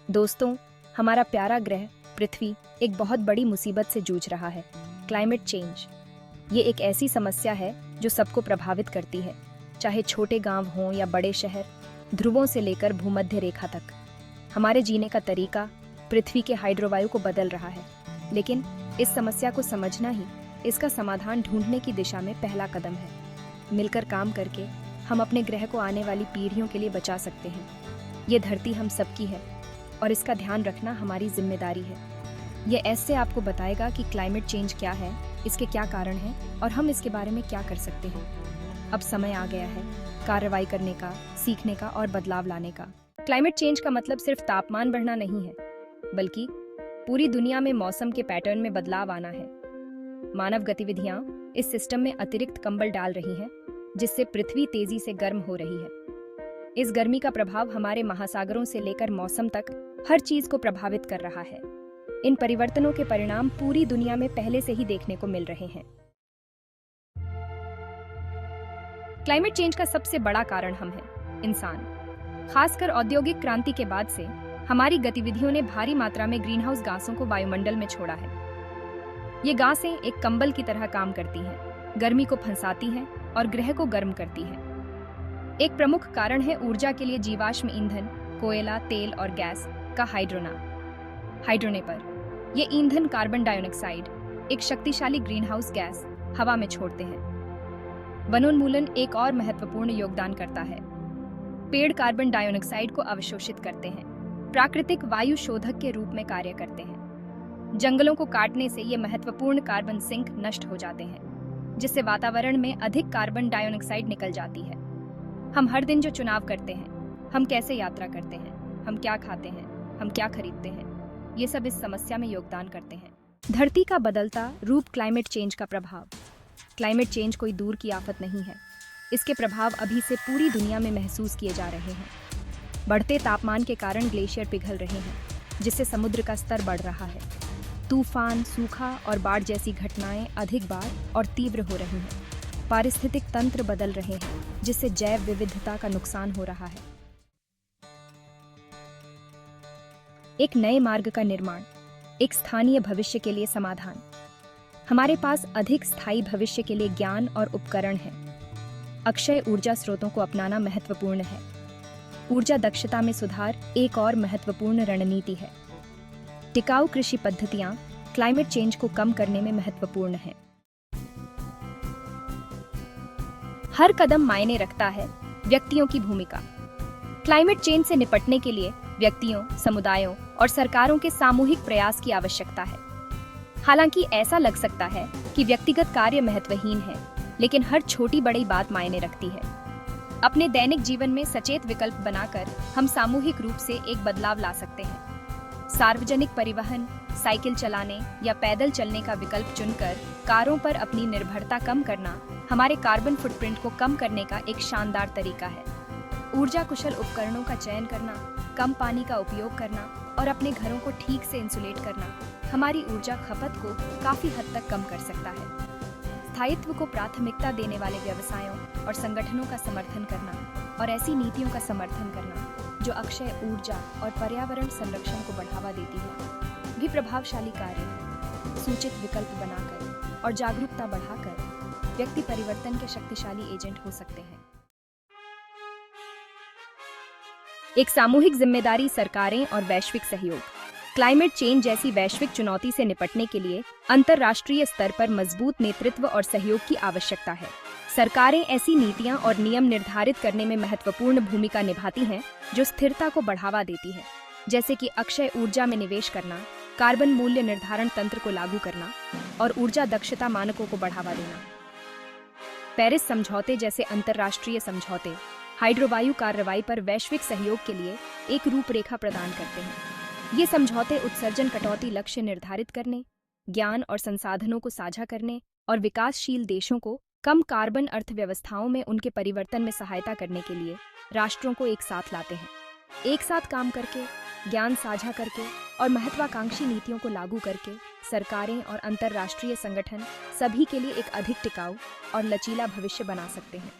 दोस्तों, हमारा प्यारा ग्रह पृथ्वी एक बहुत बड़ी मुसीबत से जूझ रहा है, क्लाइमेट चेंज। ये एक ऐसी समस्या है जो सबको प्रभावित करती है, चाहे छोटे गांव हों या बड़े शहर, ध्रुवों से लेकर भूमध्य रेखा तक। हमारे जीने का तरीका पृथ्वी के हाइड्रोवायु को बदल रहा है, लेकिन इस समस्या को समझना ही इसका समाधान ढूंढने की दिशा में पहला कदम है। मिलकर काम करके हम अपने ग्रह को आने वाली पीढ़ियों के लिए बचा सकते हैं। ये धरती हम सबकी है और इसका ध्यान रखना हमारी जिम्मेदारी है। ये ऐसे आपको बताएगा कि क्लाइमेट चेंज क्या है, इसके क्या कारण हैं और हम इसके बारे में क्या कर सकते हैं। अब समय आ गया है कार्रवाई करने का, सीखने का और बदलाव लाने का। क्लाइमेट चेंज का मतलब सिर्फ तापमान बढ़ना नहीं है, बल्कि पूरी दुनिया में मौसम के पैटर्न में बदलाव आना है। मानव गतिविधियां इस सिस्टम में अतिरिक्त कंबल डाल रही हैं, जिससे पृथ्वी तेजी से गर्म हो रही है। इस गर्मी का प्रभाव हमारे महासागरों से लेकर मौसम तक हर चीज को प्रभावित कर रहा है। इन परिवर्तनों के परिणाम पूरी दुनिया में पहले से ही देखने को मिल रहे हैं। क्लाइमेट चेंज का सबसे बड़ा कारण हम हैं, इंसान। खासकर औद्योगिक क्रांति के बाद से हमारी गतिविधियों ने भारी मात्रा में ग्रीनहाउस गैसों को वायुमंडल में छोड़ा है। ये गैसें एक कंबल की तरह काम करती हैं, गर्मी को फंसाती हैं और ग्रह को गर्म करती हैं। एक प्रमुख कारण है ऊर्जा के लिए जीवाश्म ईंधन, कोयला, तेल और गैस का हाइड्रोने पर ये ईंधन कार्बन डाइऑक्साइड, एक शक्तिशाली ग्रीनहाउस गैस, हवा में छोड़ते हैं। वनोन्मूलन एक और महत्वपूर्ण योगदान करता है। पेड़ कार्बन डाइऑक्साइड को अवशोषित करते हैं, प्राकृतिक वायु शोधक के रूप में कार्य करते हैं। जंगलों को काटने से ये महत्वपूर्ण कार्बन सिंक नष्ट हो जाते हैं, जिससे वातावरण में अधिक कार्बन डाइऑक्साइड निकल जाती है। हम हर दिन जो चुनाव करते हैं, हम कैसे यात्रा करते हैं, हम क्या खाते हैं, हम क्या खरीदते हैं, ये सब इस समस्या में योगदान करते हैं। धरती का बदलता रूप क्लाइमेट चेंज का प्रभाव। क्लाइमेट चेंज कोई दूर की आफत नहीं है, इसके प्रभाव अभी से पूरी दुनिया में महसूस किए जा रहे हैं। बढ़ते तापमान के कारण ग्लेशियर पिघल रहे हैं, जिससे समुद्र का स्तर बढ़ रहा है। तूफान, सूखा और बाढ़ जैसी घटनाएं अधिक बार और तीव्र हो रही हैं। पारिस्थितिक तंत्र बदल रहे हैं, जिससे जैव विविधता का नुकसान हो रहा है। एक नए मार्ग का निर्माण, एक स्थानीय भविष्य के लिए समाधान। हमारे पास अधिक स्थायी भविष्य के लिए ज्ञान और उपकरण हैं। अक्षय ऊर्जा स्रोतों को अपनाना महत्वपूर्ण है। ऊर्जा दक्षता में सुधार एक और महत्वपूर्ण रणनीति है। टिकाऊ कृषि पद्धतियां क्लाइमेट चेंज को कम करने में महत्वपूर्ण हैं। हर कदम मायने रखता है। व्यक्तियों की भूमिका। क्लाइमेट चेंज से निपटने के लिए व्यक्तियों, समुदायों और सरकारों के सामूहिक प्रयास की आवश्यकता है। हालांकि ऐसा लग सकता है कि व्यक्तिगत कार्य महत्वहीन है, लेकिन हर छोटी बड़ी बात मायने रखती है। अपने दैनिक जीवन में सचेत विकल्प बनाकर हम सामूहिक रूप से एक बदलाव ला सकते हैं। सार्वजनिक परिवहन, साइकिल चलाने या पैदल चलने का विकल्प चुनकर कारों पर अपनी निर्भरता कम करना हमारे कार्बन फुटप्रिंट को कम करने का एक शानदार तरीका है। ऊर्जा कुशल उपकरणों का चयन करना, कम पानी का उपयोग करना और अपने घरों को ठीक से इंसुलेट करना हमारी ऊर्जा खपत को काफी हद तक कम कर सकता है। स्थायित्व को प्राथमिकता देने वाले व्यवसायों और संगठनों का समर्थन करना और ऐसी नीतियों का समर्थन करना जो अक्षय ऊर्जा और पर्यावरण संरक्षण को बढ़ावा देती है, भी प्रभावशाली कार्य है। सूचित विकल्प बनाकर और जागरूकता बढ़ाकर व्यक्ति परिवर्तन के शक्तिशाली एजेंट हो सकते हैं। एक सामूहिक जिम्मेदारी, सरकारें और वैश्विक सहयोग। क्लाइमेट चेंज जैसी वैश्विक चुनौती से निपटने के लिए अंतर्राष्ट्रीय स्तर पर मजबूत नेतृत्व और सहयोग की आवश्यकता है। सरकारें ऐसी नीतियां और नियम निर्धारित करने में महत्वपूर्ण भूमिका निभाती हैं जो स्थिरता को बढ़ावा देती है, जैसे कि अक्षय ऊर्जा में निवेश करना, कार्बन मूल्य निर्धारण तंत्र को लागू करना और ऊर्जा दक्षता मानकों को बढ़ावा देना। पेरिस समझौते जैसे अंतर्राष्ट्रीय समझौते हाइड्रोवायु कार्रवाई पर वैश्विक सहयोग के लिए एक रूपरेखा प्रदान करते हैं। ये समझौते उत्सर्जन कटौती लक्ष्य निर्धारित करने, ज्ञान और संसाधनों को साझा करने और विकासशील देशों को कम कार्बन अर्थव्यवस्थाओं में उनके परिवर्तन में सहायता करने के लिए राष्ट्रों को एक साथ लाते हैं। एक साथ काम करके, ज्ञान साझा करके और महत्वाकांक्षी नीतियों को लागू करके सरकारें और अंतर्राष्ट्रीय संगठन सभी के लिए एक अधिक टिकाऊ और लचीला भविष्य बना सकते हैं।